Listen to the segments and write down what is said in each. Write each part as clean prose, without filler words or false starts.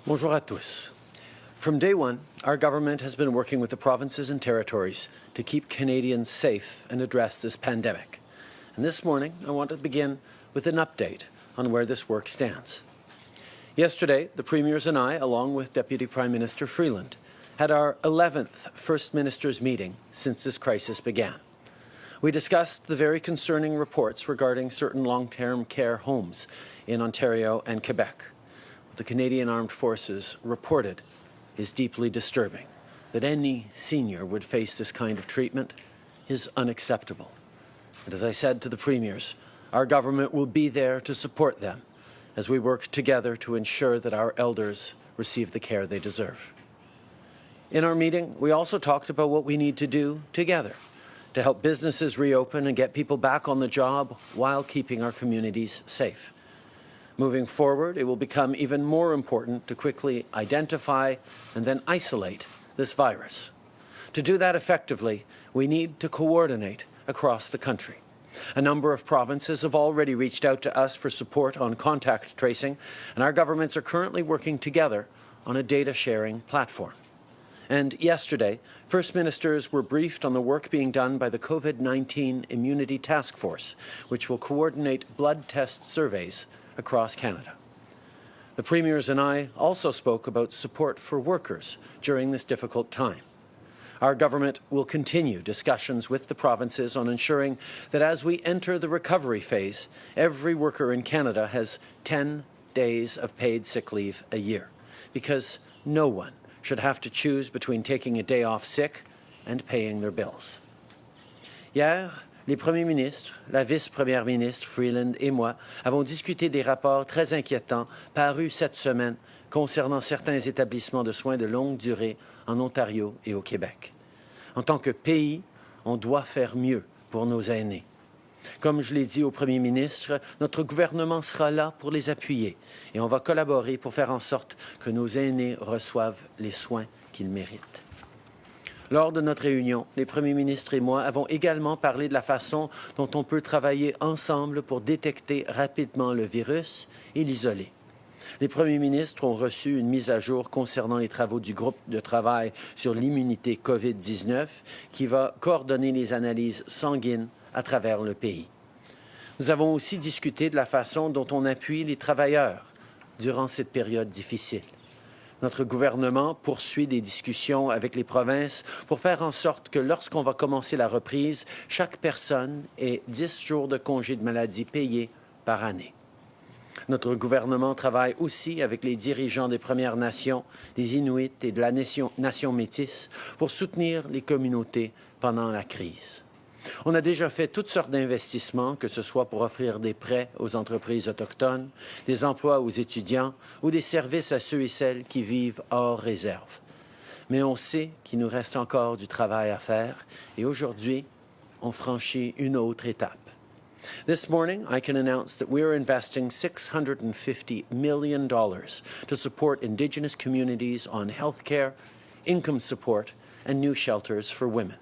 Bonjour à tous. From day one, our government has been working with the provinces and territories to keep Canadians safe and address this pandemic. And this morning, I want to begin with an update on where this work stands. Yesterday, the Premiers and I, along with Deputy Prime Minister Freeland, had our 11th First Ministers' meeting since this crisis began. We discussed the very concerning reports regarding certain long-term care homes in Ontario and Quebec. What the Canadian Armed Forces reported is deeply disturbing. That any senior would face this kind of treatment is unacceptable. And as I said to the Premiers, our government will be there to support them as we work together to ensure that our elders receive the care they deserve. In our meeting, we also talked about what we need to do together to help businesses reopen and get people back on the job while keeping our communities safe. Moving forward, it will become even more important to quickly identify and then isolate this virus. To do that effectively, we need to coordinate across the country. A number of provinces have already reached out to us for support on contact tracing, and our governments are currently working together on a data sharing platform. And yesterday, First Ministers were briefed on the work being done by the COVID-19 Immunity Task Force, which will coordinate blood test surveys across Canada. The Premiers and I also spoke about support for workers during this difficult time. Our government will continue discussions with the provinces on ensuring that as we enter the recovery phase, every worker in Canada has 10 days of paid sick leave a year, because no one should have to choose between taking a day off sick and paying their bills. Hier, les premiers ministres, la vice-première ministre Freeland et moi avons discuté des rapports très inquiétants parus cette semaine concernant certains établissements de soins de longue durée en Ontario et au Québec. En tant que pays, on doit faire mieux pour nos aînés. Comme je l'ai dit au Premier ministre, notre gouvernement sera là pour les appuyer et on va collaborer pour faire en sorte que nos aînés reçoivent les soins qu'ils méritent. Lors de notre réunion, les premiers ministres et moi avons également parlé de la façon dont on peut travailler ensemble pour détecter rapidement le virus et l'isoler. Les premiers ministres ont reçu une mise à jour concernant les travaux du groupe de travail sur l'immunité COVID-19 qui va coordonner les analyses sanguines à travers le pays. Nous avons aussi discuté de la façon dont on appuie les travailleurs durant cette période difficile. Notre gouvernement poursuit des discussions avec les provinces pour faire en sorte que lorsqu'on va commencer la reprise, chaque personne ait 10 jours de congé de maladie payés par année. Notre gouvernement travaille aussi avec les dirigeants des Premières Nations, des Inuits et de la nation métisse pour soutenir les communautés pendant la crise. On a déjà fait toutes sortes d'investissements, que ce soit pour offrir des prêts aux entreprises autochtones, des emplois aux étudiants ou des services à ceux et celles qui vivent hors réserve. Mais on sait qu'il nous reste encore du travail à faire et aujourd'hui, on franchit une autre étape. This morning, I can announce that we are investing $650 million to support Indigenous communities on health care, income support, and new shelters for women.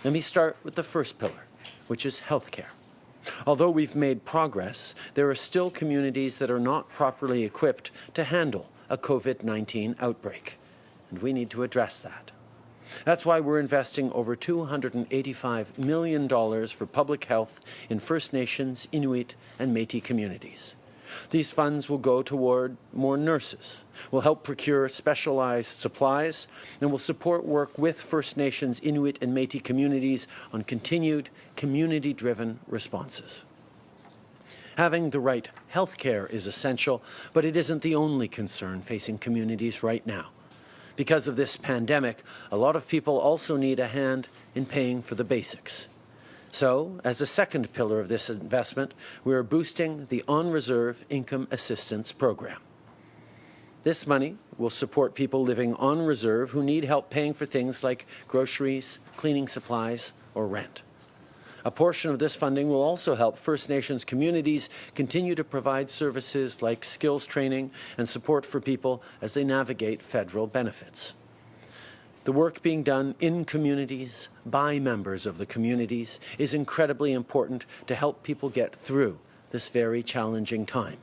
Let me start with the first pillar, which is healthcare. Although we've made progress, there are still communities that are not properly equipped to handle a COVID-19 outbreak, and we need to address that. That's why we're investing over $285 million for public health in First Nations, Inuit, and Métis communities. These funds will go toward more nurses, will help procure specialized supplies, and will support work with First Nations, Inuit, and Métis communities on continued community-driven responses. Having the right health care is essential, but it isn't the only concern facing communities right now. Because of this pandemic, a lot of people also need a hand in paying for the basics. So, as a second pillar of this investment, we are boosting the On-Reserve Income Assistance Program. This money will support people living on reserve who need help paying for things like groceries, cleaning supplies, or rent. A portion of this funding will also help First Nations communities continue to provide services like skills training and support for people as they navigate federal benefits. The work being done in communities, by members of the communities, is incredibly important to help people get through this very challenging time.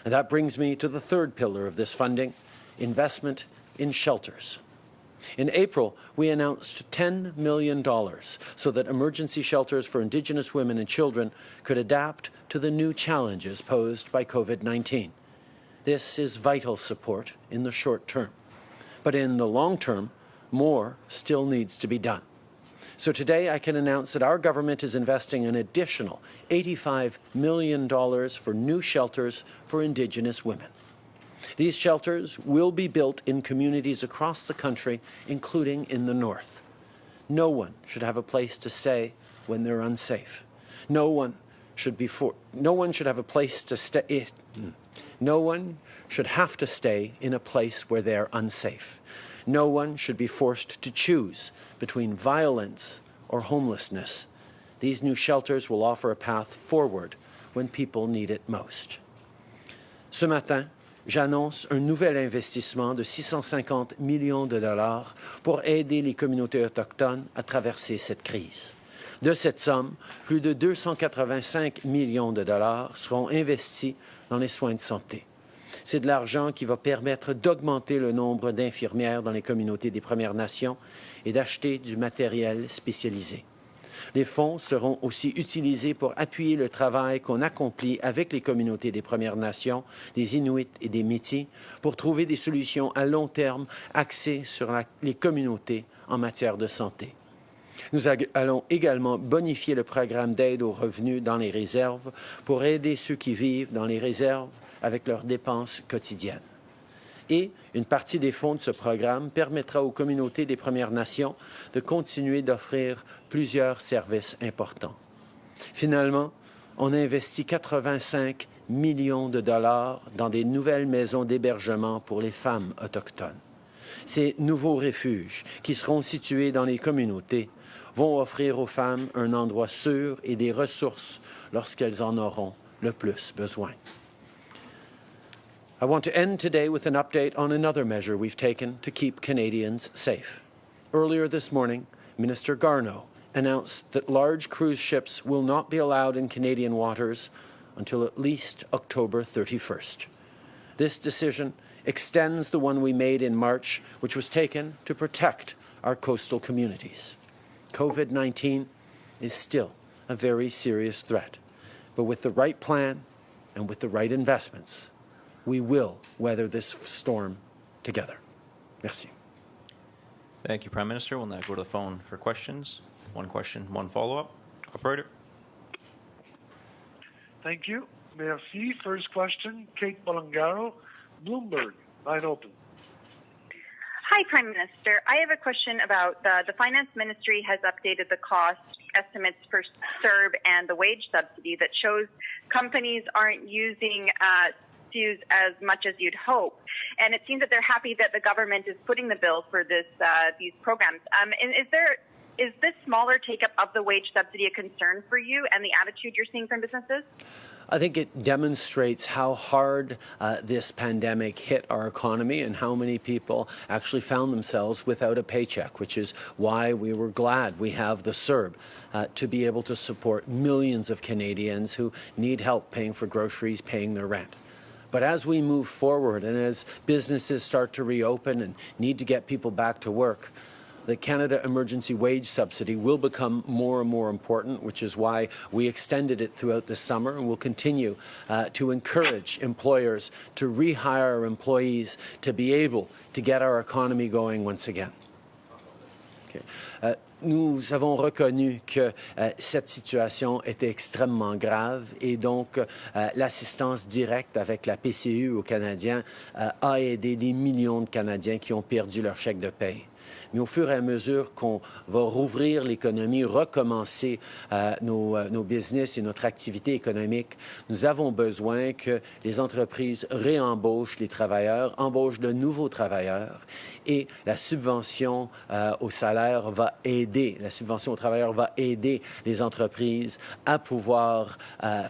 And that brings me to the third pillar of this funding, investment in shelters. In April, we announced $10 million so that emergency shelters for Indigenous women and children could adapt to the new challenges posed by COVID-19. This is vital support in the short term. But in the long term, more still needs to be done. So today I can announce that our government is investing an additional $85 million for new shelters for Indigenous women. These shelters will be built in communities across the country, including in the north. No one should have a place to stay when they're unsafe. No one should have a place to stay. No one should have to stay in a place where they're unsafe. No one should be forced to choose between violence or homelessness. These new shelters will offer a path forward when people need it most. Ce matin, j'annonce un nouvel investissement de 650 millions de dollars pour aider les communautés autochtones à traverser cette crise. De cette somme, plus de 285 millions de dollars seront investis dans les soins de santé. C'est de l'argent qui va permettre d'augmenter le nombre d'infirmières dans les communautés des Premières Nations et d'acheter du matériel spécialisé. Les fonds seront aussi utilisés pour appuyer le travail qu'on accomplit avec les communautés des Premières Nations, des Inuits et des Métis pour trouver des solutions à long terme axées sur les communautés en matière de santé. Nous allons également bonifier le programme d'aide aux revenus dans les réserves pour aider ceux qui vivent dans les réserves avec leurs dépenses quotidiennes. Et une partie des fonds de ce programme permettra aux communautés des Premières Nations de continuer d'offrir plusieurs services importants. Finalement, on a investi 85 millions de dollars dans des nouvelles maisons d'hébergement pour les femmes autochtones. Ces nouveaux refuges, qui seront situés dans les communautés, vont offrir aux femmes un endroit sûr et des ressources lorsqu'elles en auront le plus besoin. I want to end today with an update on another measure we've taken to keep Canadians safe. Earlier this morning, Minister Garneau announced that large cruise ships will not be allowed in Canadian waters until at least October 31st. This decision extends the one we made in March, which was taken to protect our coastal communities. COVID-19 is still a very serious threat, but with the right plan and with the right investments, we will weather this storm together. Merci. Thank you, Prime Minister. We'll now go to the phone for questions. One question, one follow-up. Operator. Thank you. Merci. First question, Kate Bolangaro, Bloomberg. Line open. Hi, Prime Minister. I have a question about the Finance Ministry has updated the cost estimates for CERB and the wage subsidy that shows companies aren't using CEWS as much as you'd hope. And it seems that they're happy that the government is footing the bill for these programs. And is this smaller take-up of the wage subsidy a concern for you and the attitude you're seeing from businesses? I think it demonstrates how hard this pandemic hit our economy and how many people actually found themselves without a paycheck, which is why we were glad we have the CERB to be able to support millions of Canadians who need help paying for groceries, paying their rent. But as we move forward and as businesses start to reopen and need to get people back to work, the Canada Emergency Wage Subsidy will become more and more important, which is why we extended it throughout the summer and will continue to encourage employers to rehire employees to be able to get our economy going once again. Okay. Nous avons reconnu que cette situation était extrêmement grave et donc l'assistance directe avec la PCU aux Canadiens a aidé des millions de Canadiens qui ont perdu leur chèque de paie. Mais au fur et à mesure qu'on va rouvrir l'économie, recommencer nos business et notre activité économique, nous avons besoin que les entreprises réembauchent les travailleurs, embauchent de nouveaux travailleurs et la subvention au salaire va aider, la subvention aux travailleurs va aider les entreprises à pouvoir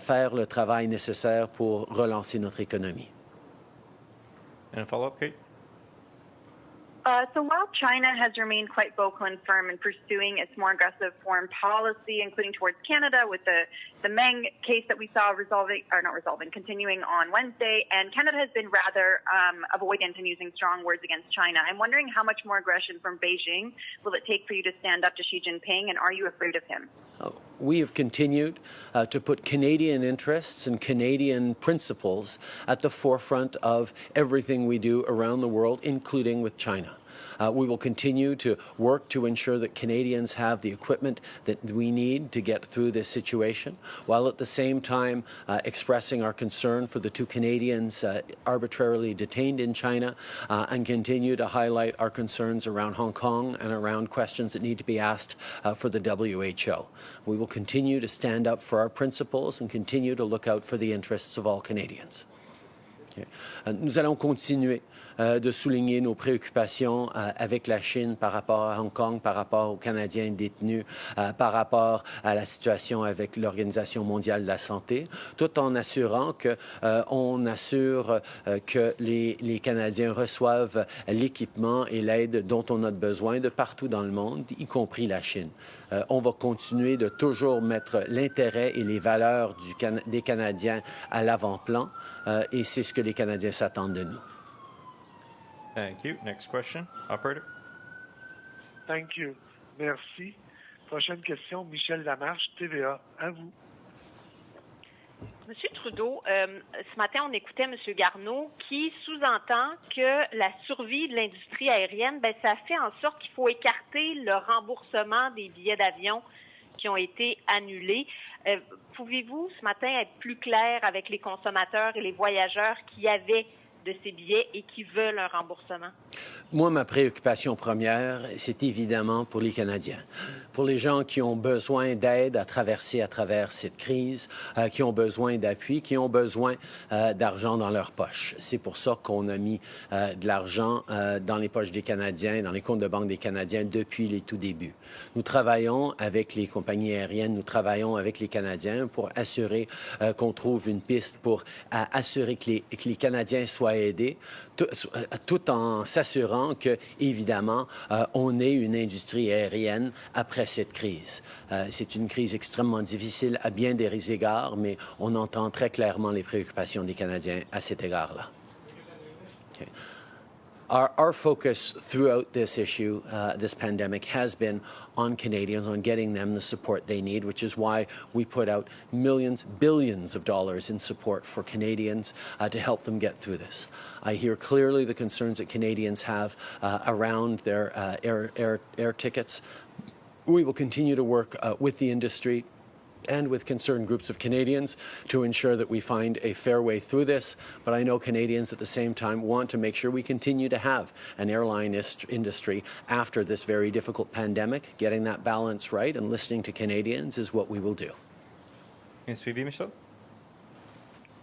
faire le travail nécessaire pour relancer notre économie. And a follow-up, Kate? So while China has remained quite vocal and firm in pursuing its more aggressive foreign policy, including towards Canada with the Meng case that we saw continuing on Wednesday, and Canada has been rather avoidant in using strong words against China. I'm wondering how much more aggression from Beijing will it take for you to stand up to Xi Jinping, and are you afraid of him? We have continued to put Canadian interests and Canadian principles at the forefront of everything we do around the world, including with China. We will continue to work to ensure that Canadians have the equipment that we need to get through this situation, while at the same time expressing our concern for the 2 Canadians arbitrarily detained in China, and continue to highlight our concerns around Hong Kong and around questions that need to be asked for the WHO. We will continue to stand up for our principles and continue to look out for the interests of all Canadians. Nous allons continuer de souligner nos préoccupations avec la Chine par rapport à Hong Kong, par rapport aux Canadiens détenus, par rapport à la situation avec l'Organisation mondiale de la santé, tout en assurant qu'on assure que les Canadiens reçoivent l'équipement et l'aide dont on a besoin de partout dans le monde, y compris la Chine. On va continuer de toujours mettre l'intérêt et les valeurs des Canadiens à l'avant-plan, et c'est ce que les Canadiens s'attendent de nous. Thank you. Next question. Operator. Thank you. Merci. Prochaine question, Michel Lamarche, TVA. À vous. Monsieur Trudeau, ce matin, on écoutait M. Garneau qui sous-entend que la survie de l'industrie aérienne, ça fait en sorte qu'il faut écarter le remboursement des billets d'avion qui ont été annulés. Pouvez-vous, ce matin, être plus clair avec les consommateurs et les voyageurs qui avaient de ces billets et qui veulent un remboursement? Moi, ma préoccupation première, c'est évidemment pour les Canadiens, pour les gens qui ont besoin d'aide à travers cette crise, qui ont besoin d'appui, qui ont besoin d'argent dans leur poche. C'est pour ça qu'on a mis de l'argent dans les poches des Canadiens, dans les comptes de banque des Canadiens depuis les tout débuts. Nous travaillons avec les compagnies aériennes, nous travaillons avec les Canadiens pour assurer qu'on trouve une piste pour assurer que les Canadiens soient aidés, tout en s'assurant que, évidemment, on ait une industrie aérienne après cette crise. C'est une crise extrêmement difficile à bien des égards, mais on entend très clairement les préoccupations des Canadiens à cet égard-là. Okay. Our focus throughout this issue, this pandemic, has been on Canadians, on getting them the support they need, which is why we put out millions, billions of dollars in support for Canadians to help them get through this. I hear clearly the concerns that Canadians have around their air tickets. We will continue to work with the industry and with concerned groups of Canadians to ensure that we find a fair way through this. But I know Canadians at the same time want to make sure we continue to have an airline industry after this very difficult pandemic. Getting that balance right and listening to Canadians is what we will do. Un suivi, Michel?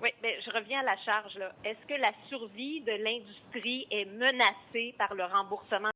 Oui, mais je reviens à la charge. Est-ce que la survie de l'industrie est menacée par le remboursement